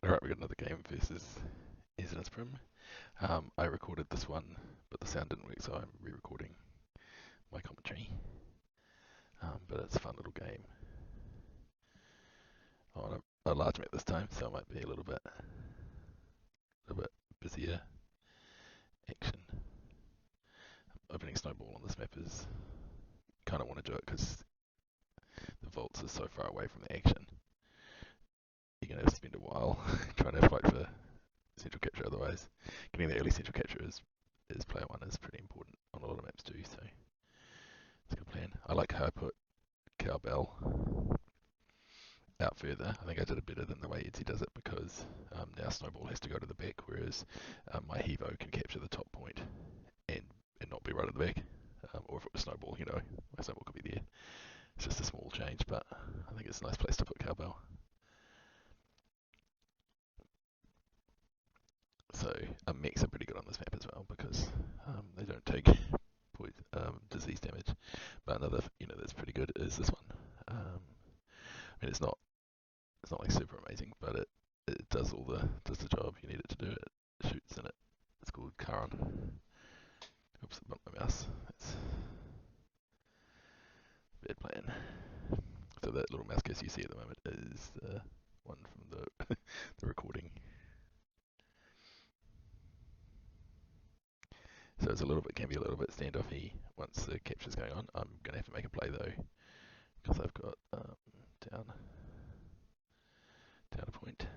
Alright, we got another game versus EdsynousPrim. I recorded this one, but the sound didn't work, so I'm re-recording my commentary. But it's a fun little game. On a large map this time, so it might be a little bit busier action. Opening snowball on this map is kind of want to do it because the vaults are so far away from the action. You're going to have to spend a while trying to fight for central capture, otherwise getting the early central capture is player one is pretty important on a lot of maps too, so it's a good plan. I like how I put cowbell out further. I think I did it better than the way Edsy does it because now snowball has to go to the back, whereas my Hevo can capture the top point and not be right at the back. Or if it was snowball, my snowball could be there. It's just a small change, but I think it's a nice place to put cowbell. So mechs are pretty good on this map as well because they don't take disease damage. But another, that's pretty good is this one. I mean, it's not like super amazing, but it does the job you need it to do. It shoots in it. It's called Charon. Oops, I bumped my mouse. It's a bad plan. So that little mouse cursor you see at the moment is the one from the the recording. So it's can be a little bit standoffy once the capture's going on. I'm gonna have to make a play though, because I've got down a point.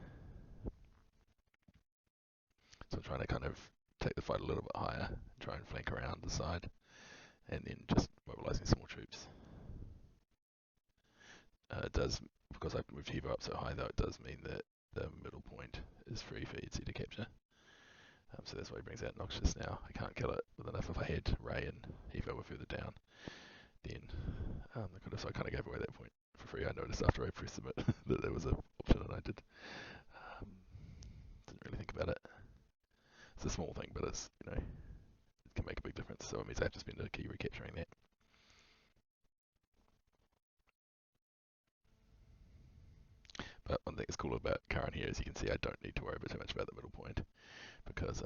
So I'm trying to kind of take the fight a little bit higher, try and flank around the side, and then just mobilizing some more troops. It does, because I've moved Hevo up so high though, it does mean that the middle point is free for Etsy to capture. So that's why he brings out Noxious now. I can't kill it with enough. If I had Ray and Hevo were further down, then I could have. So I kind of gave away that point for free. I noticed after I pressed submit that there was an option, and I did. Didn't really think about it. It's a small thing, but it's it can make a big difference. So it means I have to spend a key recapturing that. But one thing that's cool about Charon here is you can see I don't need to worry too much about the middle point because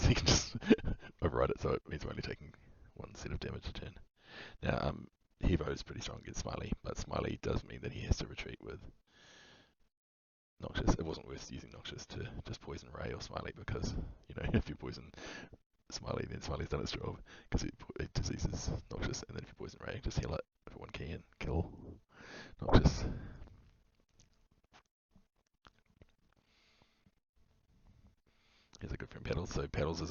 he can just override it, so it means we're only taking one set of damage a turn. Now, Hevo is pretty strong against Smiley, but Smiley does mean that he has to retreat with Noxious. It wasn't worth using Noxious to just poison Ray or Smiley because, if you poison Smiley, then Smiley's done its job because it diseases Noxious, and then if you poison Ray, just heal it for one key and kill Noxious. Here's a good friend Paddles. So Paddles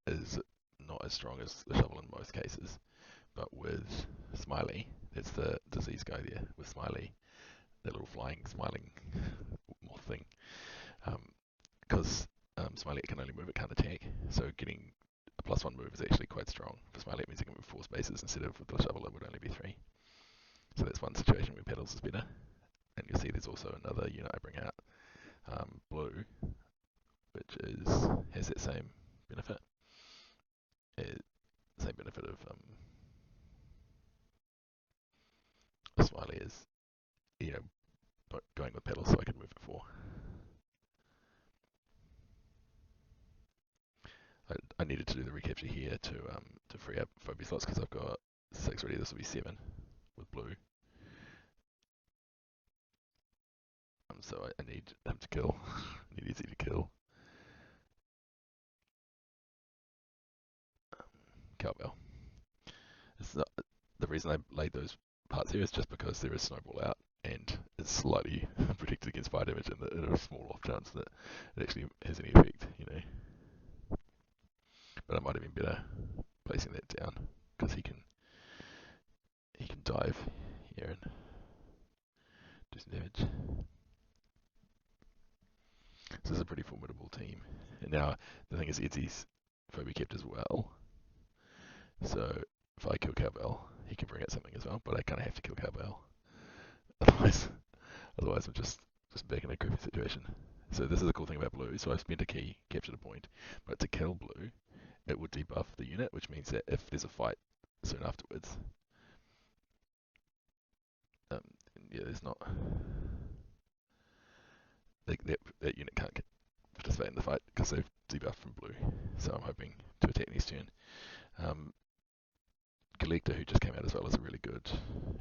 is not as strong as the shovel in most cases, but with Smiley, that's the disease guy there. With Smiley, that little flying, smiling moth thing, because Smiley can only move, it can't attack. So getting a +1 move is actually quite strong. For Smiley, it means it can move 4 spaces instead of with the shovel, it would only be 3. So that's one situation where Paddles is better. And you'll see there's also another unit I bring out, Blue, which has that same benefit. Same benefit of Smiley is, going with Paddles so I can move it 4. I needed to do the recapture here to free up Phobies slots because I've got 6 ready. This will be 7 with Blue. So I need him to kill. I need Edsy to kill. Cowbell. The reason I laid those parts here is just because there is snowball out and it's slightly protected against fire damage, and there's a small off chance that it actually has any effect, But I might have been better placing that down because he can dive here and do some damage. This is a pretty formidable team. And now the thing is, Edsy's Phobie kept as well. So if I kill Cowbell, he can bring out something as well. But I kind of have to kill Cowbell, otherwise I'm just back in a creepy situation. So this is the cool thing about Blue. So I've spent a key, captured a point, but to kill Blue, it would debuff the unit, which means that if there's a fight soon afterwards, yeah, there's not that unit can't participate in the fight because they've debuffed from blue. So I'm hoping to attack next turn. Collector, who just came out as well, is a really good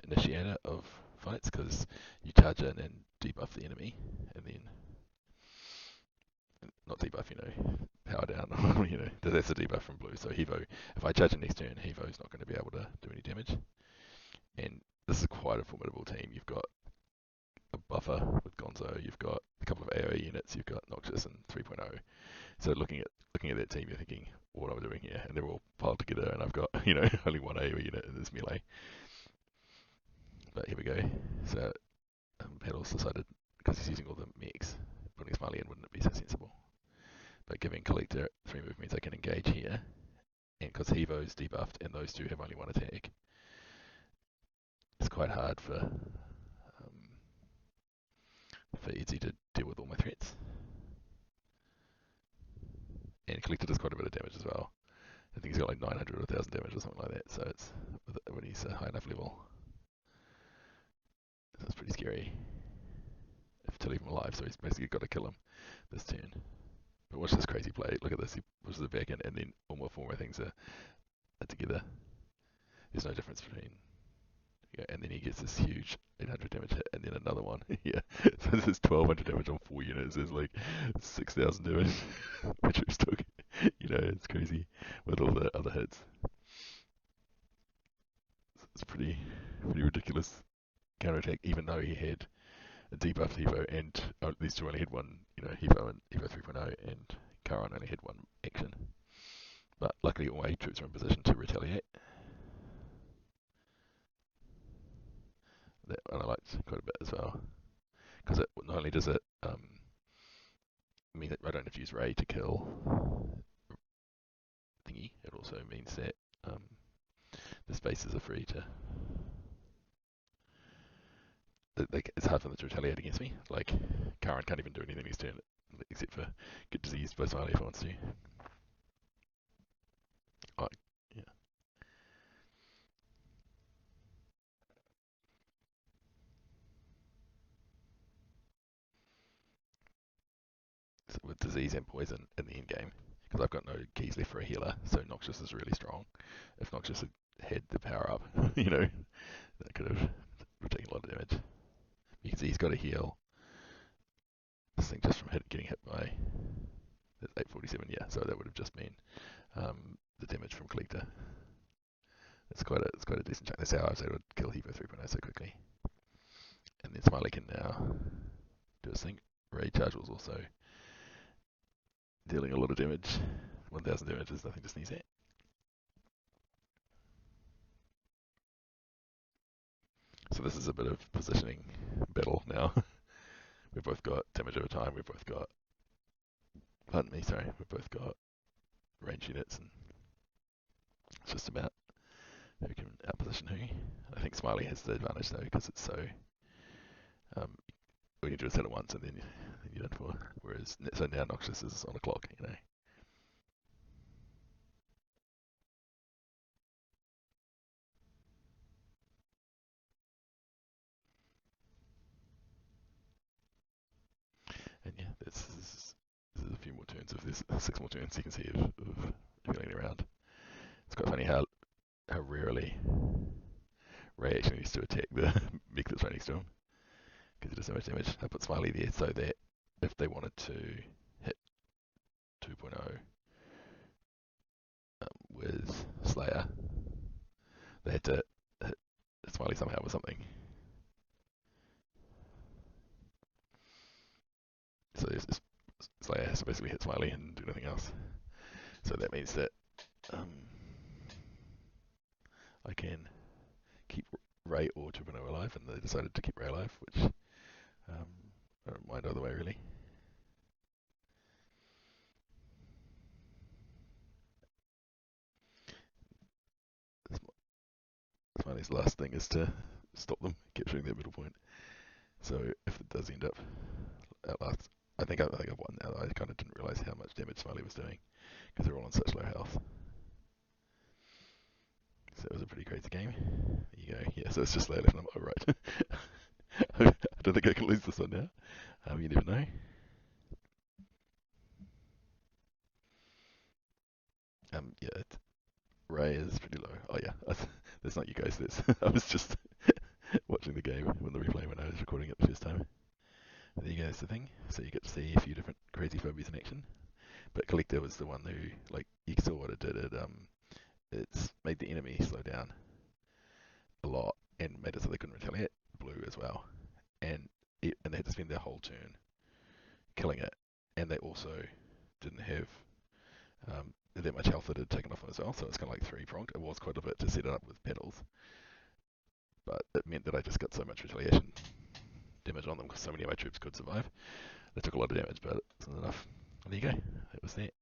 initiator of fights because you charge in and debuff the enemy, and then not debuff, power down, that's a debuff from blue. So Hevo, if I charge in next turn, Hevo's not going to be able to do any damage. And this is quite a formidable team. You've got a buffer with Gonzo, you've got a couple of AoE units, you've got Noxious and 3.0. So looking at that team, you're thinking, what am I doing here? And they're all piled together, and I've got only one AoE unit in this melee. But here we go. So Pedal's decided, because he's using all the mechs, putting Smiley in wouldn't be so sensible. But giving Collector 3 move means I can engage here, and because Hevo's debuffed and those two have only one attack, it's quite hard for Edsy to deal with all my threats. And Collector does quite a bit of damage as well. I think he's got like 900 or 1000 damage or something like that, so it's when he's a high enough level. That's pretty scary to leave him alive, so he's basically got to kill him this turn. But watch this crazy play. Look at this. He pushes it back in, and then all my four things are together. There's no difference between. Yeah, and then he gets this huge 800 damage hit, and then another one. Yeah, so this is 1200 damage on 4 units. There's like 6000 damage, which is still, it's crazy with all the other hits. It's pretty ridiculous counterattack, even though he had a debuffed Evo, and these two only had one, Evo and Evo 3.0, and Charon only had one action. But luckily all my troops are in position to retaliate. That one I liked quite a bit as well, because not only does it mean that I don't have to use Ray to kill thingy, it also means that the spaces are free to. It's hard for them to retaliate against me. Like, Charon can't even do anything this turn except for get diseased by Smiley if he wants to. Oh, yeah. So with disease and poison in the end game, because I've got no keys left for a healer, so Noxious is really strong. If Noxious had the power up, that could have taken a lot of damage. You can see he's got a heal. This thing just from getting hit by 847, yeah. So that would have just been the damage from Collector. It's quite a decent chunk. That's how I was able to kill Hevo 3.0 so quickly. And then Smiley can now do his thing. Ray Chargles also dealing a lot of damage. 1000 damage is nothing to sneeze at. So this is a bit of positioning battle now. We've both got damage over time. We've both got, we've both got range units, and it's just about who can outposition who. I think Smiley has the advantage though, because it's so. All you do is hit it once, and then you're done for. Whereas so now Noxious is on a clock, And yeah, this is a few more turns. If there's 6 more turns, you can see of healing around. It's quite funny how rarely Ray actually needs to attack the mech that's right next to him, because he does so much damage. I put Smiley there so that if they wanted to hit 2.0 with Slayer, they had to hit Smiley somehow with something. So Slayer has to basically hit Smiley and do nothing else. So that means that I can keep Ray or 2.0 alive, and they decided to keep Ray alive, which I don't mind either way really. Smiley's last thing is to stop them capturing their middle point. So if it does end up at last, I think I've won now. I kind of didn't realise how much damage Smiley was doing because they're all on such low health. So it was a pretty crazy game. There you go. Yeah, so it's just later. Oh, right. don't think I can lose this one now. You never know. Yeah, Ray is pretty low. Oh yeah, that's not you guys. That's I was just watching the game when the replay when I was recording it the first time. There you go. That's the thing. So you get to see a few different crazy phobies in action. But Collector was the one who, like, you saw what it did. It's made the enemy slow down a lot and made it so they couldn't retaliate. Blue as well, and they had to spend their whole turn killing it, and they also didn't have that much health that had taken off them as well. So it's kind of like three-pronged. It was quite a bit to set it up with petals, but it meant that I just got so much retaliation damage on them because so many of my troops could survive. They took a lot of damage, but it's not enough. There you go. That was that.